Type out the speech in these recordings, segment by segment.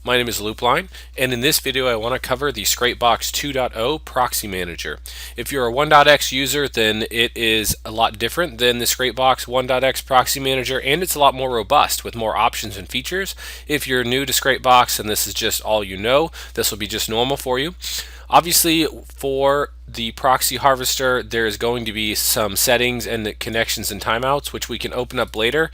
My name is Loopline, and in this video I want to cover the Scrapebox 2.0 Proxy Manager. If you're a 1.x user, then it is a lot different than the Scrapebox 1.x Proxy Manager, and it's a lot more robust with more options and features. If you're new to Scrapebox and this is just all you know, this will be just normal for you. Obviously, for the proxy harvester, there is going to be some settings and connections and timeouts, which we can open up later.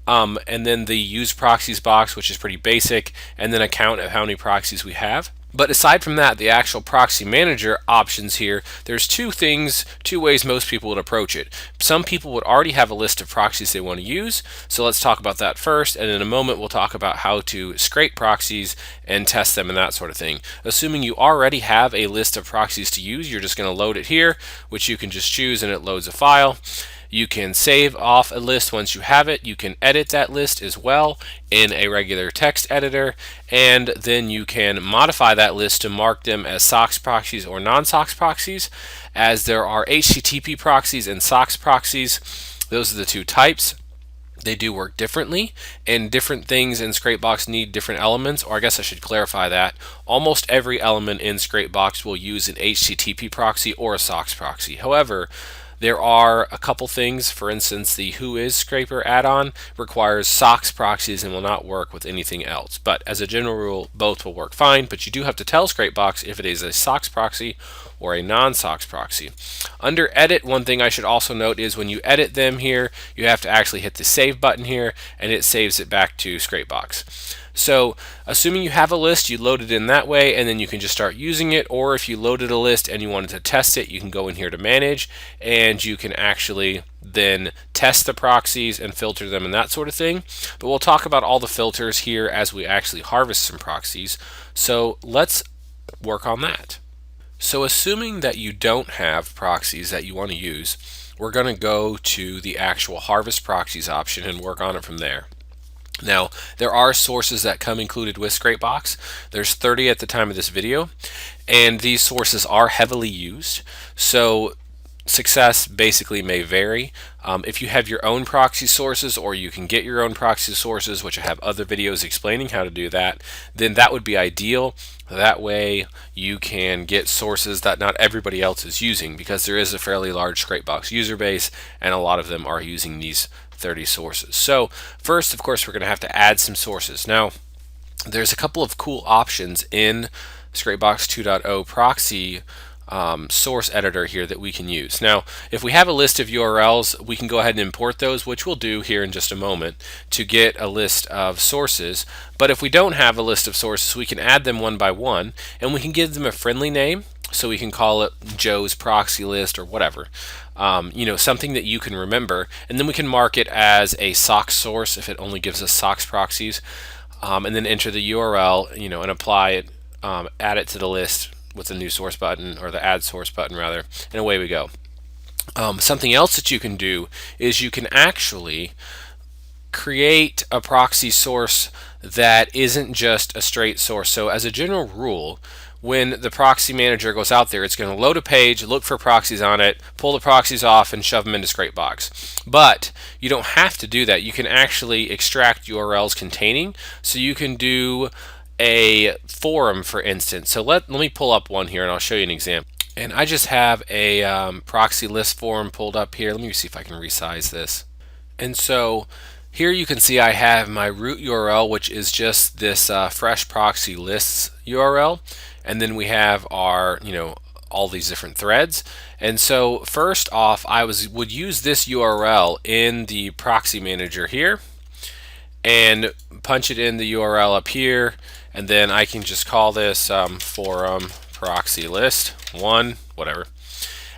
And then the use proxies box, which is pretty basic, and then a count of how many proxies we have. But aside from that, the actual proxy manager options here, there's two ways most people would approach it. Some people would already have a list of proxies they want to use, so let's talk about that first, and in a moment we'll talk about how to scrape proxies and test them and that sort of thing. Assuming you already have a list of proxies to use, you're just going to load it here, which you can just choose and it loads a file. You can save off a list once you have it. You can edit that list as well in a regular text editor, and then you can modify that list to mark them as SOX proxies or non-SOX proxies, as there are HTTP proxies and SOX proxies. Those are the two types. They do work differently, and different things in Scrapebox need different elements, or I guess I should clarify that. Almost every element in Scrapebox will use an HTTP proxy or a SOX proxy. However, there are a couple things. For instance, the Whois Scraper add-on requires SOX proxies and will not work with anything else. But as a general rule, both will work fine, but you do have to tell Scrapebox if it is a SOX proxy or a non-SOX proxy. Under Edit, one thing I should also note is when you edit them here, you have to actually hit the Save button here, and it saves it back to Scrapebox. So assuming you have a list, you load it in that way, and then you can just start using it. Or if you loaded a list and you wanted to test it, you can go in here to manage, and you can actually then test the proxies and filter them and that sort of thing. But we'll talk about all the filters here as we actually harvest some proxies. So let's work on that. So assuming that you don't have proxies that you want to use, we're going to go to the actual harvest proxies option and work on it from there. Now, there are sources that come included with Scrapebox. There's 30 at the time of this video, and these sources are heavily used. So success basically may vary. If you have your own proxy sources, or you can get your own proxy sources, which I have other videos explaining how to do that, then that would be ideal. That way you can get sources that not everybody else is using, because there is a fairly large Scrapebox user base and a lot of them are using these 30 sources. So first, of course, we're going to have to add some sources. Now, there's a couple of cool options in Scrapebox 2.0 Proxy source editor here that we can use. Now, if we have a list of URLs, we can go ahead and import those, which we'll do here in just a moment, to get a list of sources. But if we don't have a list of sources, we can add them one by one, and we can give them a friendly name. So we can call it Joe's proxy list or whatever, something that you can remember, and then we can mark it as a SOX source if it only gives us SOX proxies, and then enter the URL, and apply it, add it to the list with the new source button, or the add source button rather, and away we go. Something else that you can do is you can actually create a proxy source that isn't just a straight source. So as a general rule, when the proxy manager goes out there, it's going to load a page, look for proxies on it, pull the proxies off, and shove them into Scrapebox. But you don't have to do that. You can actually extract URLs containing, so you can do a forum, for instance. So let me pull up one here and I'll show you an example. And I just have a proxy list forum pulled up here. Let me see if I can resize this. And so here you can see I have my root URL, which is just this fresh proxy lists URL. And then we have our, all these different threads. And so first off, I would use this URL in the proxy manager here and punch it in the URL up here. And then I can just call this forum proxy list 1, whatever.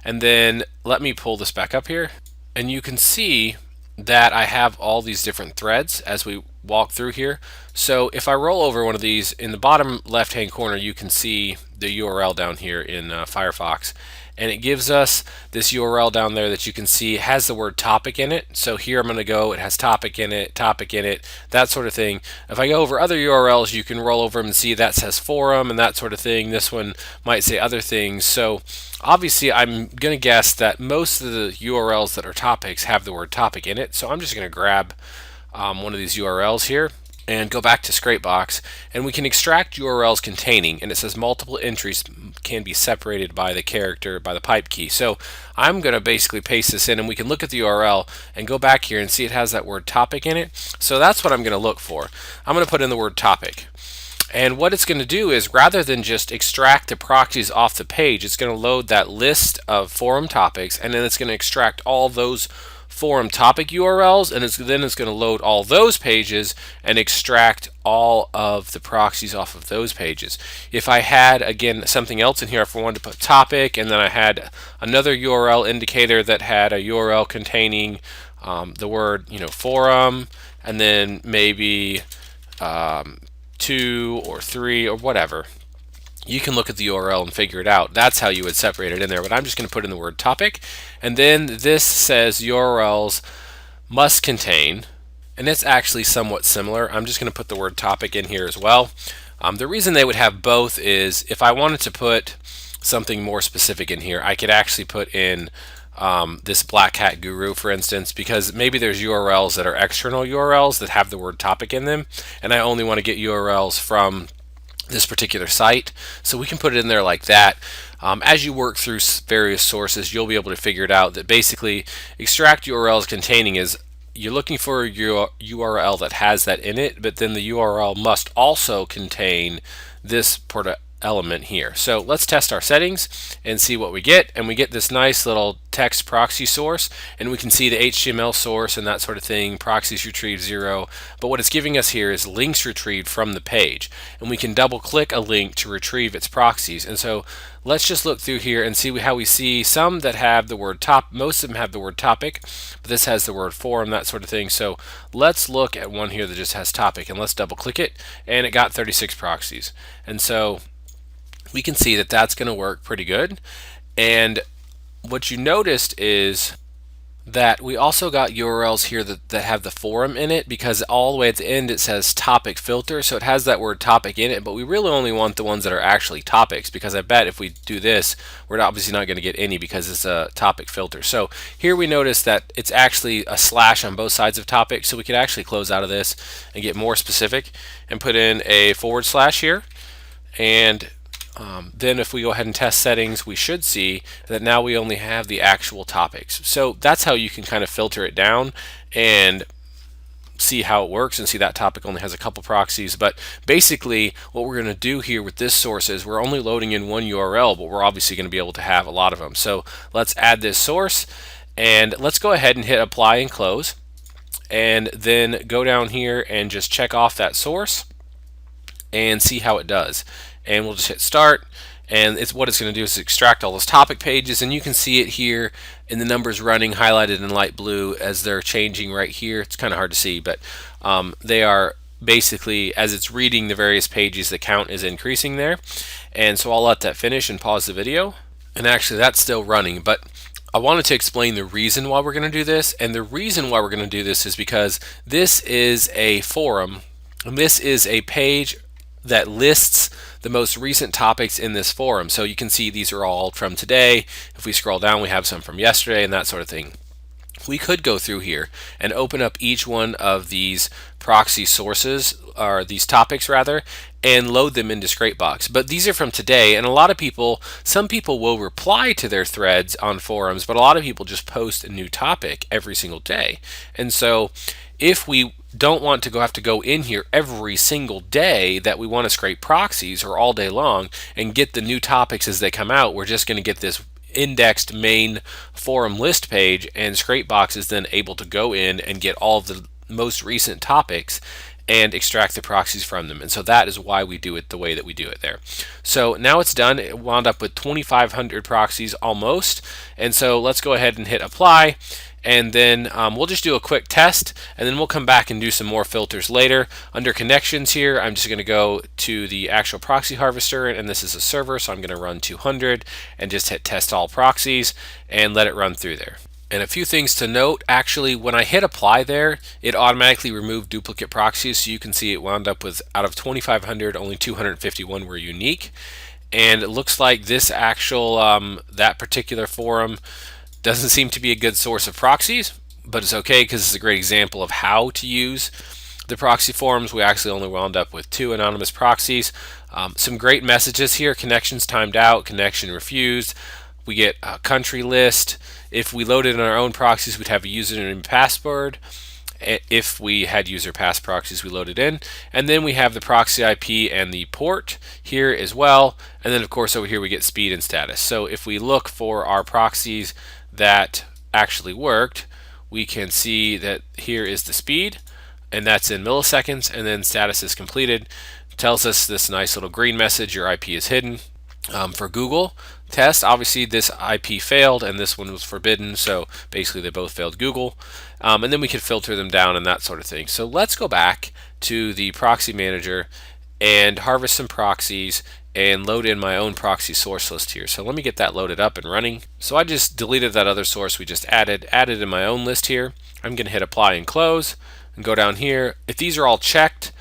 And then let me pull this back up here. And you can see that I have all these different threads as we walk through here. So if I roll over one of these, in the bottom left hand corner you can see the URL down here in Firefox, and it gives us this URL down there that you can see has the word topic in it. So here I'm going to go, it has topic in it, that sort of thing. If I go over other URLs, you can roll over them and see that says forum and that sort of thing. This one might say other things. So obviously I'm going to guess that most of the URLs that are topics have the word topic in it. So I'm just going to grab one of these URLs here, and go back to Scrapebox, and we can extract URLs containing, and it says multiple entries can be separated by the character, by the pipe key. So I'm going to basically paste this in, and we can look at the URL and go back here and see it has that word topic in it. So that's what I'm going to look for. I'm going to put in the word topic. And what it's going to do is, rather than just extract the proxies off the page, it's going to load that list of forum topics, and then it's going to extract all those forum topic URLs, and then it's going to load all those pages and extract all of the proxies off of those pages. If I had, again, something else in here, if I wanted to put topic, and then I had another URL indicator that had a URL containing the word, forum, and then maybe 2 or 3 or whatever, you can look at the URL and figure it out. That's how you would separate it in there. But I'm just going to put in the word topic, and then this says URLs must contain, and it's actually somewhat similar. I'm just going to put the word topic in here as well. The reason they would have both is if I wanted to put something more specific in here, I could actually put in this Black Hat Guru, for instance, because maybe there's URLs that are external URLs that have the word topic in them, and I only want to get URLs from this particular site. So we can put it in there like that. As you work through various sources, you'll be able to figure it out that basically extract URLs containing is you're looking for your URL that has that in it, but then the URL must also contain this element here. So let's test our settings and see what we get, and we get this nice little text proxy source, and we can see the HTML source and that sort of thing, proxies retrieved 0, but what it's giving us here is links retrieved from the page, and we can double click a link to retrieve its proxies. And so let's just look through here and see how we see some that have the word most of them have the word topic, but this has the word forum, that sort of thing. So let's look at one here that just has topic, and let's double click it, and it got 36 proxies. And so we can see that that's going to work pretty good. And what you noticed is that we also got URLs here that have the forum in it, because all the way at the end it says topic filter, so it has that word topic in it, but we really only want the ones that are actually topics, because I bet if we do this, we're obviously not going to get any because it's a topic filter. So here we notice that it's actually a slash on both sides of topic, so we could actually close out of this and get more specific and put in a / here, and then if we go ahead and test settings, we should see that now we only have the actual topics. So that's how you can kind of filter it down and see how it works, and see that topic only has a couple proxies. But basically what we're going to do here with this source is we're only loading in one URL, but we're obviously going to be able to have a lot of them. So let's add this source, and let's go ahead and hit apply and close, and then go down here and just check off that source and see how it does. And we'll just hit start, and what it's going to do is extract all those topic pages, and you can see it here in the numbers running highlighted in light blue as they're changing right here. It's kind of hard to see, but they are basically, as it's reading the various pages, the count is increasing there. And so I'll let that finish and pause the video, and actually that's still running, but I wanted to explain the reason why we're going to do this. And the reason why we're going to do this is because this is a forum, and this is a page that lists the most recent topics in this forum. So you can see these are all from today. If we scroll down, we have some from yesterday and that sort of thing. We could go through here and open up each one of these proxy sources, or these topics rather, and load them into Scrapebox. But these are from today, and a lot of people, some people will reply to their threads on forums, but a lot of people just post a new topic every single day. And so if we don't want to have to go in here every single day that we want to scrape proxies, or all day long, and get the new topics as they come out, we're just going to get this indexed main forum list page, and Scrapebox is then able to go in and get all of the most recent topics and extract the proxies from them. And so that is why we do it the way that we do it there. So now it's done. It wound up with 2,500 proxies almost. And so let's go ahead and hit apply, and then we'll just do a quick test, and then we'll come back and do some more filters later. Under connections here, I'm just going to go to the actual proxy harvester, and this is a server, so I'm going to run 200 and just hit test all proxies and let it run through there. And a few things to note, actually, when I hit apply there, it automatically removed duplicate proxies, so you can see it wound up with, out of 2,500, only 251 were unique. And it looks like this actual, that particular forum doesn't seem to be a good source of proxies, but it's okay because it's a great example of how to use the proxy forums, we actually only wound up with 2 anonymous proxies. Some great messages here: connections timed out, connection refused. We get a country list. If we loaded in our own proxies, we'd have a username and password. If we had user pass proxies, we loaded in. And then we have the proxy IP and the port here as well. And then of course over here we get speed and status. So if we look for our proxies that actually worked, we can see that here is the speed, and that's in milliseconds, and then status is completed. It tells us this nice little green message: your IP is hidden. For Google test, obviously this IP failed and this one was forbidden, so basically they both failed Google. And then we could filter them down and that sort of thing. So let's go back to the proxy manager and harvest some proxies and load in my own proxy source list here. So let me get that loaded up and running. So I just deleted that other source we just added in my own list here. I'm going to hit apply and close and go down here. If these are all checked,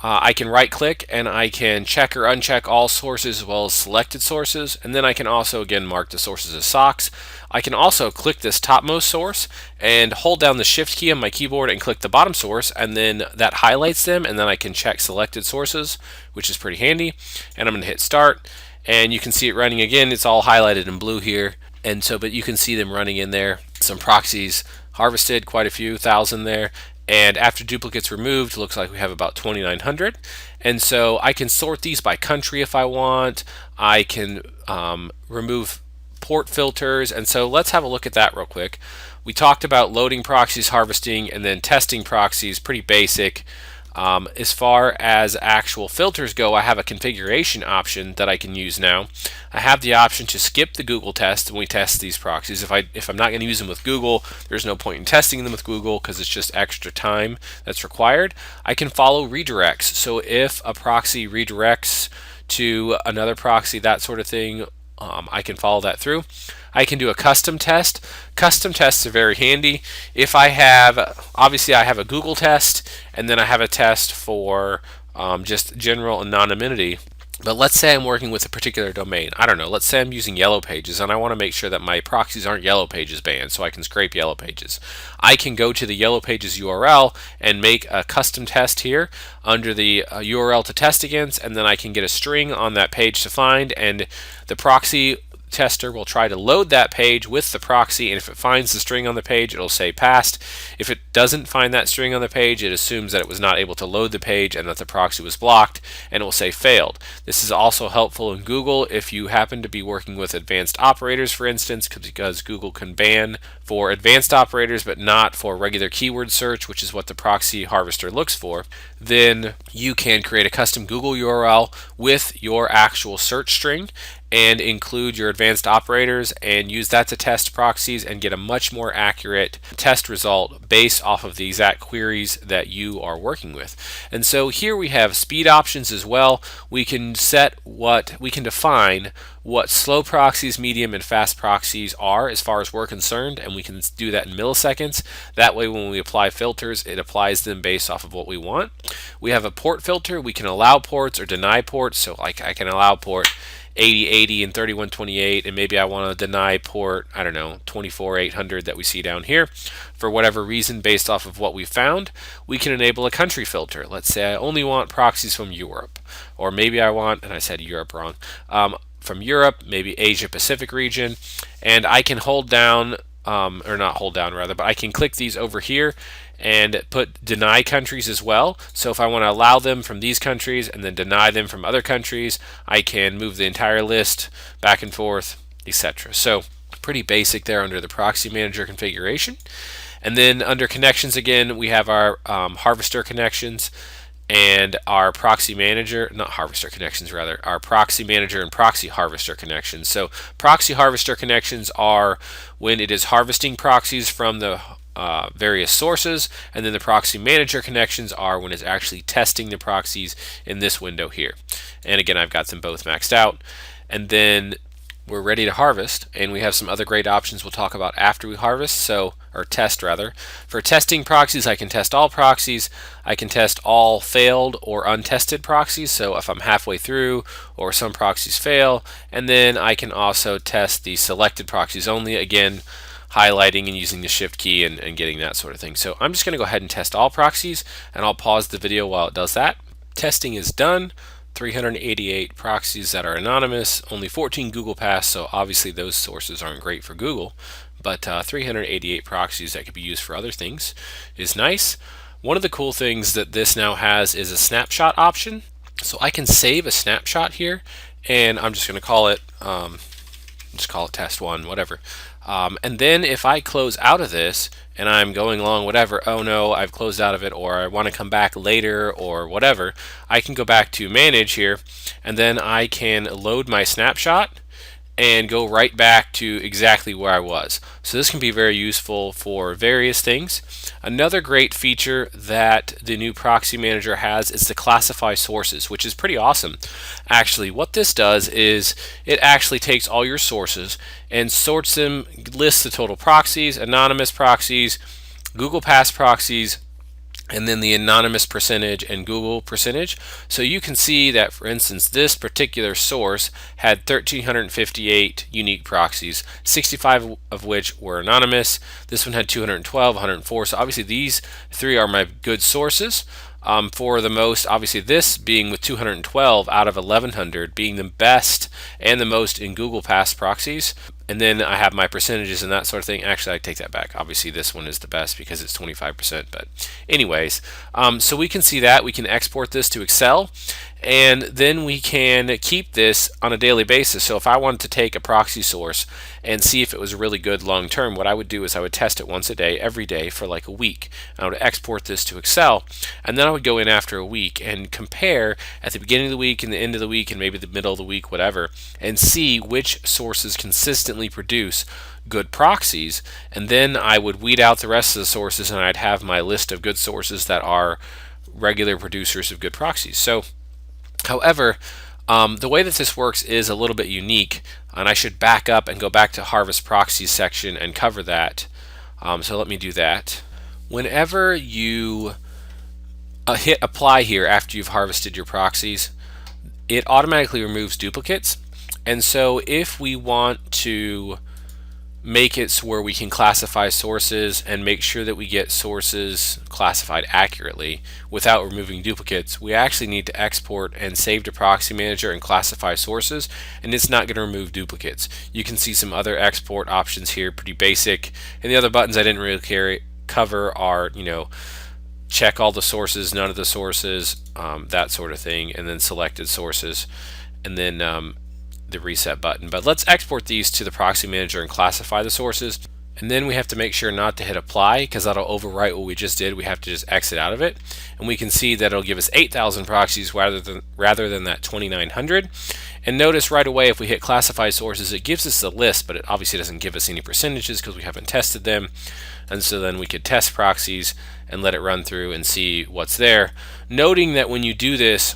I can right click and I can check or uncheck all sources as well as selected sources, and then I can also again mark the sources as socks. I can also click this topmost source and hold down the shift key on my keyboard and click the bottom source, and then that highlights them, and then I can check selected sources, which is pretty handy. And I'm going to hit start, and you can see it running again. It's all highlighted in blue here, and so but you can see them running in there. Some proxies harvested, quite a few thousand there. And after duplicates removed, it looks like we have about 2,900. And so I can sort these by country if I want. I can remove port filters. And so let's have a look at that real quick. We talked about loading proxies, harvesting, and then testing proxies, pretty basic. As far as actual filters go, I have a configuration option that I can use now. I have the option to skip the Google test when we test these proxies. If I'm not going to use them with Google, there's no point in testing them with Google because it's just extra time that's required. I can follow redirects. So if a proxy redirects to another proxy, that sort of thing, I can follow that through. I can do a custom test. Custom tests are very handy. If I have, obviously I have a Google test, and then I have a test for just general anonymity. But let's say I'm working with a particular domain. I don't know, let's say I'm using Yellow Pages and I want to make sure that my proxies aren't Yellow Pages banned, so I can scrape Yellow Pages. I can go to the Yellow Pages URL and make a custom test here under the URL to test against, and then I can get a string on that page to find, and the proxy tester will try to load that page with the proxy, and if it finds the string on the page, it'll say passed. If it doesn't find that string on the page, it assumes that it was not able to load the page and that the proxy was blocked, and it will say failed. This is also helpful in Google if you happen to be working with advanced operators, for instance, because Google can ban for advanced operators but not for regular keyword search, which is what the proxy harvester looks for. Then you can create a custom Google URL with your actual search string and include your advanced operators and use that to test proxies and get a much more accurate test result based off of the exact queries that you are working with. And so here we have speed options as well. We can define what slow proxies, medium, and fast proxies are as far as we're concerned, and we can do that in milliseconds. That way when we apply filters, it applies them based off of what we want. We have a port filter. We can allow ports or deny ports. So like I can allow port 8080 and 3128, and maybe I want to deny port, I don't know, 24800 that we see down here for whatever reason based off of what we found. We can enable a country filter. Let's say I only want proxies from Europe, or maybe I want, and I said Europe wrong, from Europe, maybe Asia Pacific region, and I can hold down, or not hold down rather, but I can click these over here and put deny countries as well. So if I want to allow them from these countries and then deny them from other countries, I can move the entire list back and forth, etc. So pretty basic there under the proxy manager configuration. And then under connections again, we have our harvester connections and our proxy manager, not harvester connections rather, our proxy manager and proxy harvester connections. So proxy harvester connections are when it is harvesting proxies from the various sources, and then the proxy manager connections are when it's actually testing the proxies in this window here. And again, I've got them both maxed out. And then we're ready to harvest, and we have some other great options we'll talk about after we harvest, or test rather. For testing proxies, I can test all proxies. I can test all failed or untested proxies, so if I'm halfway through or some proxies fail, and then I can also test the selected proxies only. Again, highlighting and using the shift key and getting that sort of thing. So I'm just going to go ahead and test all proxies, and I'll pause the video while it does that. Testing is done. 388 proxies that are anonymous, only 14 Google Pass, so obviously those sources aren't great for Google, but 388 proxies that could be used for other things is nice. One of the cool things that this now has is a snapshot option. So I can save a snapshot here, and I'm just going to call it, just call it test one, whatever. And then if I close out of this and I'm going along whatever, oh no, I've closed out of it, or I want to come back later or whatever, I can go back to manage here, and then I can load my snapshot and go right back to exactly where I was. So this can be very useful for various things. Another great feature that the new proxy manager has is to classify sources, which is pretty awesome. Actually, what this does is it actually takes all your sources and sorts them, lists the total proxies, anonymous proxies, Google Pass proxies, and then the anonymous percentage and Google percentage. So you can see that, for instance, this particular source had 1,358 unique proxies, 65 of which were anonymous. This one had 212, 104. So obviously these three are my good sources. For the most, obviously this being with 212 out of 1,100 being the best and the most in Google Pass proxies. And then I have my percentages and that sort of thing. Actually, I take that back. Obviously, this one is the best because it's 25%. But anyways, so we can see that. We can export this to Excel, and then we can keep this on a daily basis. So if I wanted to take a proxy source and see if it was really good long term, what I would do is I would test it once a day, every day for like a week. I would export this to Excel, and then I would go in after a week and compare at the beginning of the week and the end of the week and maybe the middle of the week, whatever, and see which sources consistently produce good proxies, and then I would weed out the rest of the sources, and I'd have my list of good sources that are regular producers of good proxies. So, however, the way that this works is a little bit unique, and I should back up and go back to Harvest Proxies section and cover that. So let me do that. Whenever you hit apply here after you've harvested your proxies, it automatically removes duplicates. And so if we want to make it so where we can classify sources and make sure that we get sources classified accurately without removing duplicates, we actually need to export and save to Proxy Manager and classify sources, and it's not going to remove duplicates. You can see some other export options here, pretty basic, and the other buttons I didn't really cover are, check all the sources, none of the sources, that sort of thing, and then selected sources, and then the reset button. But let's export these to the Proxy Manager and classify the sources, and then we have to make sure not to hit apply because that'll overwrite what we just did. We have to just exit out of it, and we can see that it'll give us 8,000 proxies rather than that 2,900. And notice right away if we hit classify sources, it gives us the list, but it obviously doesn't give us any percentages because we haven't tested them. And so then we could test proxies and let it run through and see what's there, noting that when you do this,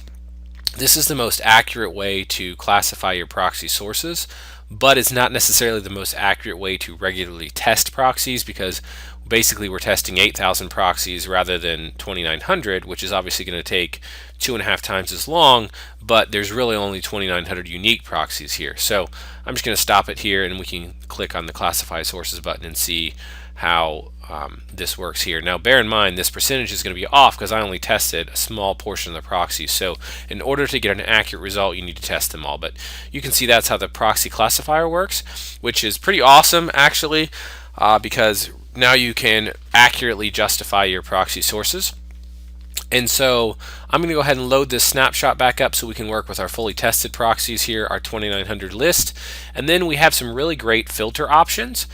this is the most accurate way to classify your proxy sources, but it's not necessarily the most accurate way to regularly test proxies because basically we're testing 8,000 proxies rather than 2,900, which is obviously going to take 2.5 times as long, but there's really only 2,900 unique proxies here. So I'm just going to stop it here, and we can click on the classify sources button and see how this works here. Now bear in mind this percentage is going to be off because I only tested a small portion of the proxies, so in order to get an accurate result you need to test them all. But you can see that's how the proxy classifier works, which is pretty awesome actually, because now you can accurately justify your proxy sources. And so I'm going to go ahead and load this snapshot back up so we can work with our fully tested proxies here, our 2,900 list. And then we have some really great filter options.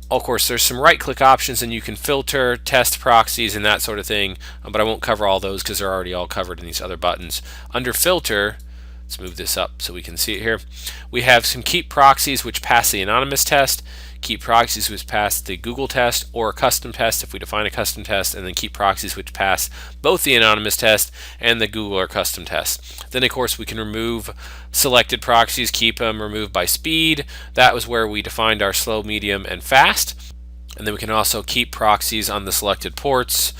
Of course, there's some right-click options, and you can filter, test proxies, and that sort of thing, but I won't cover all those because they're already all covered in these other buttons. Under filter, let's move this up so we can see it here. We have some keep proxies which pass the anonymous test, keep proxies which pass the Google test or a custom test if we define a custom test, and then keep proxies which pass both the anonymous test and the Google or custom test. Then of course we can remove selected proxies, keep them, remove by speed. That was where we defined our slow, medium, and fast. And then we can also keep proxies on the selected ports,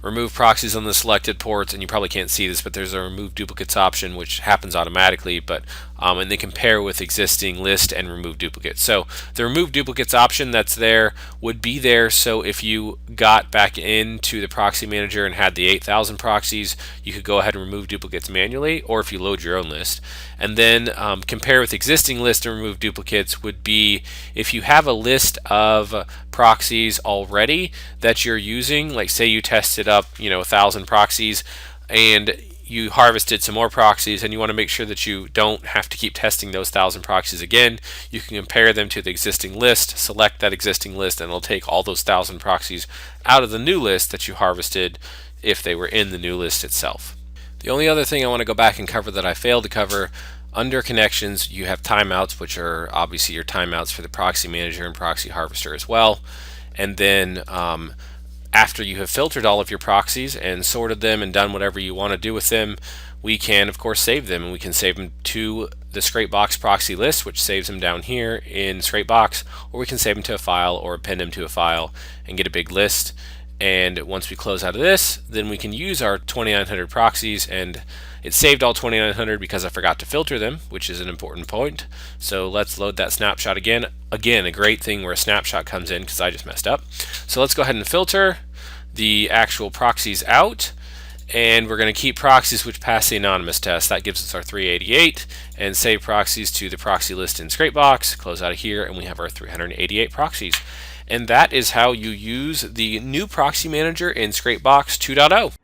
remove proxies on the selected ports, and you probably can't see this, but there's a remove duplicates option which happens automatically, but and then compare with existing list and remove duplicates. So the remove duplicates option that's there would be there, so if you got back into the proxy manager and had the 8,000 proxies, you could go ahead and remove duplicates manually, or if you load your own list. And then compare with existing list and remove duplicates would be if you have a list of proxies already that you're using, like say you tested up 1,000 proxies and you harvested some more proxies and you want to make sure that you don't have to keep testing those 1,000 proxies again, you can compare them to the existing list, select that existing list, and it'll take all those 1,000 proxies out of the new list that you harvested if they were in the new list itself. The only other thing I want to go back and cover that I failed to cover, under connections you have timeouts, which are obviously your timeouts for the proxy manager and proxy harvester as well. And then after you have filtered all of your proxies and sorted them and done whatever you want to do with them, we can of course save them, and we can save them to the Scrapebox proxy list, which saves them down here in Scrapebox, or we can save them to a file or append them to a file and get a big list. And once we close out of this, then we can use our 2,900 proxies, and it saved all 2,900 because I forgot to filter them, which is an important point. So let's load that snapshot again. Again, a great thing where a snapshot comes in because I just messed up. So let's go ahead and filter the actual proxies out, and we're going to keep proxies which pass the anonymous test. That gives us our 388, and save proxies to the proxy list in Scrapebox. Close out of here, and we have our 388 proxies. And that is how you use the new proxy manager in Scrapebox 2.0.